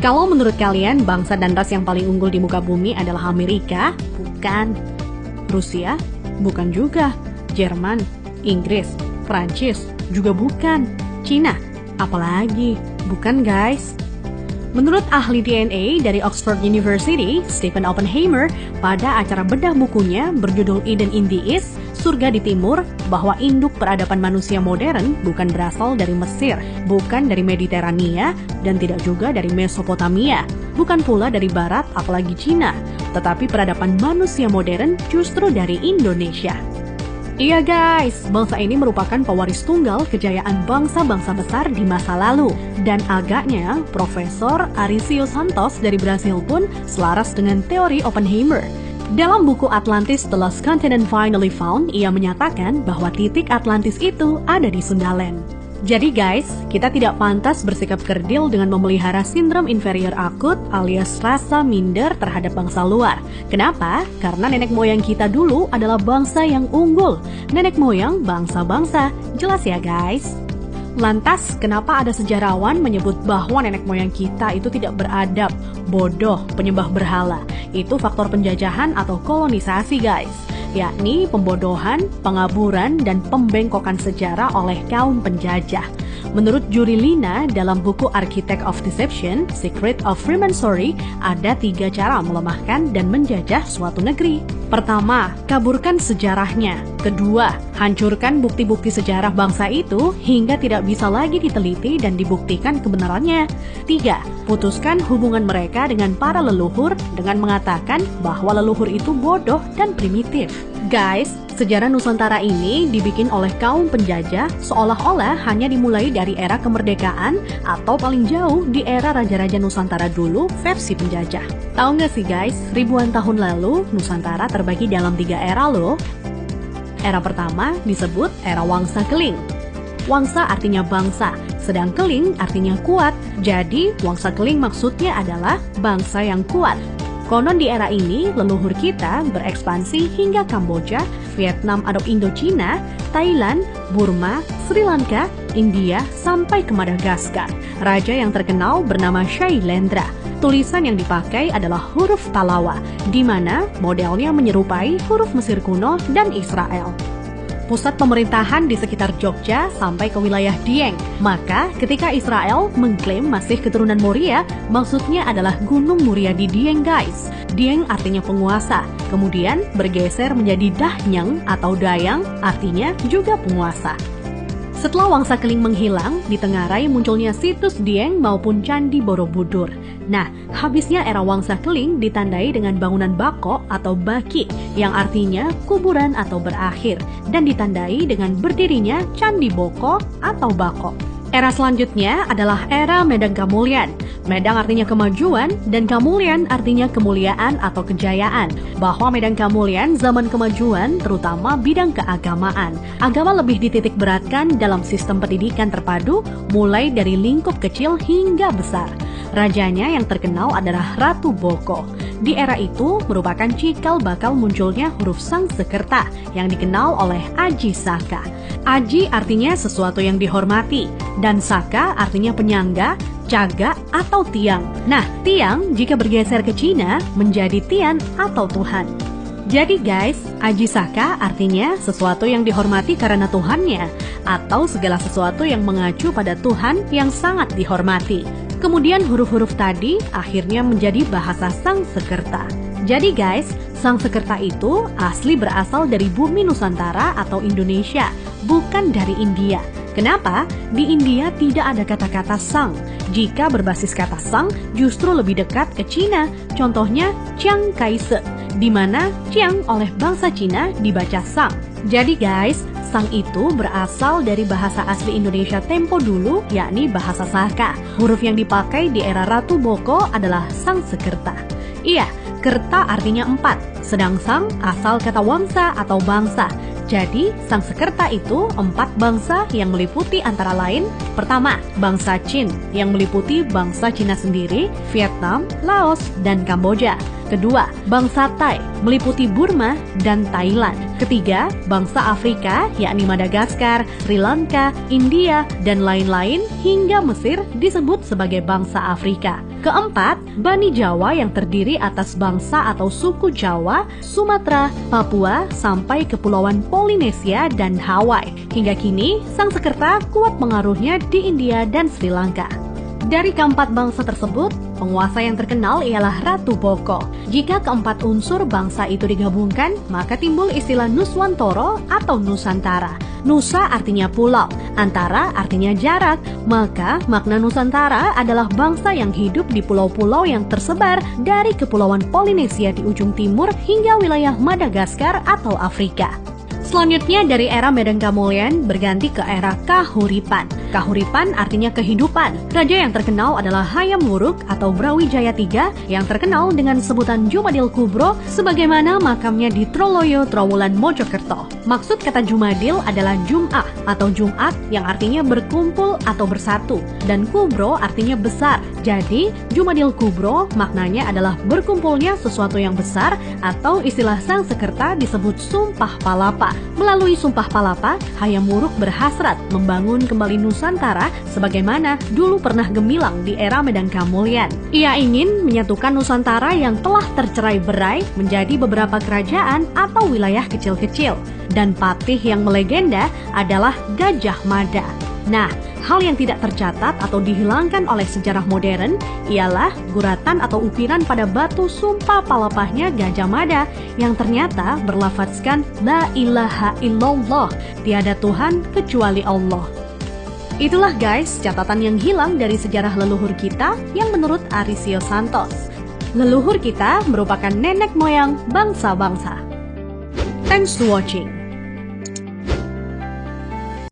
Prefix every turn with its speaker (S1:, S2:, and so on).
S1: Kalau menurut kalian bangsa dan ras yang paling unggul di muka bumi adalah Amerika? Bukan. Rusia? Bukan juga. Jerman? Inggris? Prancis? Juga bukan. Cina? Apalagi? Bukan guys. Menurut ahli DNA dari Oxford University, Stephen Oppenheimer, pada acara bedah bukunya berjudul Eden in the East, Surga di Timur, bahwa induk peradaban manusia modern bukan berasal dari Mesir, bukan dari Mediterania, dan tidak juga dari Mesopotamia, bukan pula dari Barat apalagi Cina, tetapi peradaban manusia modern justru dari Indonesia. Iya guys, bangsa ini merupakan pewaris tunggal kejayaan bangsa-bangsa besar di masa lalu. Dan agaknya, Profesor Arício Santos dari Brasil pun selaras dengan teori Oppenheimer. Dalam buku Atlantis The Lost Continent Finally Found, ia menyatakan bahwa titik Atlantis itu ada di Sundaland. Jadi guys, kita tidak pantas bersikap kerdil dengan memelihara sindrom inferior akut alias rasa minder terhadap bangsa luar. Kenapa? Karena nenek moyang kita dulu adalah bangsa yang unggul. Nenek moyang bangsa-bangsa. Jelas ya guys? Lantas, kenapa ada sejarawan menyebut bahwa nenek moyang kita itu tidak beradab, bodoh, penyembah berhala? Itu faktor penjajahan atau kolonisasi guys. Yakni pembodohan, pengaburan, dan pembengkokan sejarah oleh kaum penjajah. Menurut Juri Lina dalam buku Architect of Deception, Secret of Freemasonry, ada 3 cara melemahkan dan menjajah suatu negeri. Pertama, kaburkan sejarahnya. Kedua, hancurkan bukti-bukti sejarah bangsa itu hingga tidak bisa lagi diteliti dan dibuktikan kebenarannya. 3, putuskan hubungan mereka dengan para leluhur dengan mengatakan bahwa leluhur itu bodoh dan primitif. Guys, sejarah Nusantara ini dibikin oleh kaum penjajah seolah-olah hanya dimulai dari era kemerdekaan atau paling jauh di era Raja-Raja Nusantara dulu versi penjajah. Tahu nggak sih guys, ribuan tahun lalu Nusantara terbagi dalam 3 era loh. Era pertama disebut era Wangsa Keling. Wangsa artinya bangsa, sedang Keling artinya kuat. Jadi Wangsa Keling maksudnya adalah bangsa yang kuat. Konon di era ini, leluhur kita berekspansi hingga Kamboja, Vietnam atau Indochina, Thailand, Burma, Sri Lanka, India, sampai ke Madagaskar. Raja yang terkenal bernama Shailendra. Tulisan yang dipakai adalah huruf Talawa, di mana modelnya menyerupai huruf Mesir kuno dan Israel. Pusat pemerintahan di sekitar Jogja sampai ke wilayah Dieng. Maka ketika Israel mengklaim masih keturunan Moria, maksudnya adalah Gunung Muria di Dieng guys. Dieng artinya penguasa, kemudian bergeser menjadi Dahnyang atau Dayang, artinya juga penguasa. Setelah Wangsa Keling menghilang, di Tenggarai munculnya situs Dieng maupun Candi Borobudur. Nah, habisnya era Wangsa Keling ditandai dengan bangunan Bako atau Baki, yang artinya kuburan atau berakhir, dan ditandai dengan berdirinya Candi Boko atau Bako. Era selanjutnya adalah era Medang Kamulyan. Medang artinya kemajuan dan Kamulyan artinya kemuliaan atau kejayaan. Bahwa Medang Kamulyan zaman kemajuan terutama bidang keagamaan. Agama lebih dititik beratkan dalam sistem pendidikan terpadu mulai dari lingkup kecil hingga besar. Rajanya yang terkenal adalah Ratu Boko. Di era itu merupakan cikal bakal munculnya huruf Sangsekerta yang dikenal oleh Aji Saka. Aji artinya sesuatu yang dihormati, dan Saka artinya penyangga, caga, atau tiang. Nah, tiang jika bergeser ke Cina menjadi Tian atau Tuhan. Jadi guys, Aji Saka artinya sesuatu yang dihormati karena Tuhannya, atau segala sesuatu yang mengacu pada Tuhan yang sangat dihormati. Kemudian huruf-huruf tadi akhirnya menjadi bahasa Sangsekerta. Jadi guys, Sangsekerta itu asli berasal dari bumi Nusantara atau Indonesia, bukan dari India. Kenapa? Di India tidak ada kata-kata sang. Jika berbasis kata sang, justru lebih dekat ke Cina. Contohnya Chiang Kai-shek, di mana Chiang oleh bangsa Cina dibaca sang. Jadi guys, sang itu berasal dari bahasa asli Indonesia tempo dulu, yakni bahasa Saka. Huruf yang dipakai di era Ratu Boko adalah Sangsekerta. Iya, kerta artinya 4, sedang sang asal kata wangsa atau bangsa. Jadi, Sangsekerta itu 4 bangsa yang meliputi antara lain, pertama, bangsa Qin yang meliputi bangsa Cina sendiri, Vietnam, Laos, dan Kamboja. Kedua, bangsa Thai, meliputi Burma dan Thailand. Ketiga, bangsa Afrika, yakni Madagaskar, Sri Lanka, India, dan lain-lain hingga Mesir disebut sebagai bangsa Afrika. Keempat, Bani Jawa yang terdiri atas bangsa atau suku Jawa, Sumatera, Papua, sampai Kepulauan Polinesia dan Hawaii. Hingga kini, Sangsekerta kuat pengaruhnya di India dan Sri Lanka. Dari keempat bangsa tersebut, penguasa yang terkenal ialah Ratu Boko. Jika keempat unsur bangsa itu digabungkan, maka timbul istilah Nuswantara atau Nusantara. Nusa artinya pulau, antara artinya jarak, maka makna Nusantara adalah bangsa yang hidup di pulau-pulau yang tersebar dari Kepulauan Polinesia di ujung timur hingga wilayah Madagaskar atau Afrika. Selanjutnya dari era Medan Kamulyan berganti ke era Kahuripan. Kahuripan artinya kehidupan. Raja yang terkenal adalah Hayam Wuruk atau Brawijaya III yang terkenal dengan sebutan Jumadil Kubro sebagaimana makamnya di Troloyo, Trowulan, Mojokerto. Maksud kata Jumadil adalah Jum'ah atau Jumat yang artinya berkumpul atau bersatu dan Kubro artinya besar. Jadi Jumadil Kubro maknanya adalah berkumpulnya sesuatu yang besar atau istilah Sangsekerta disebut Sumpah Palapa. Melalui Sumpah Palapa, Hayam Wuruk berhasrat membangun kembali Nusantara sebagaimana dulu pernah gemilang di era Medan Kamulyan. Ia ingin menyatukan Nusantara yang telah tercerai-berai menjadi beberapa kerajaan atau wilayah kecil-kecil. Dan patih yang melegenda adalah Gajah Mada. Nah, hal yang tidak tercatat atau dihilangkan oleh sejarah modern ialah guratan atau ukiran pada batu sumpah palapahnya Gajah Mada yang ternyata berlafadzkan La ilaha illallah, tiada Tuhan kecuali Allah. Itulah guys, catatan yang hilang dari sejarah leluhur kita yang menurut Arisio Santos. Leluhur kita merupakan nenek moyang bangsa-bangsa. Thanks to watching.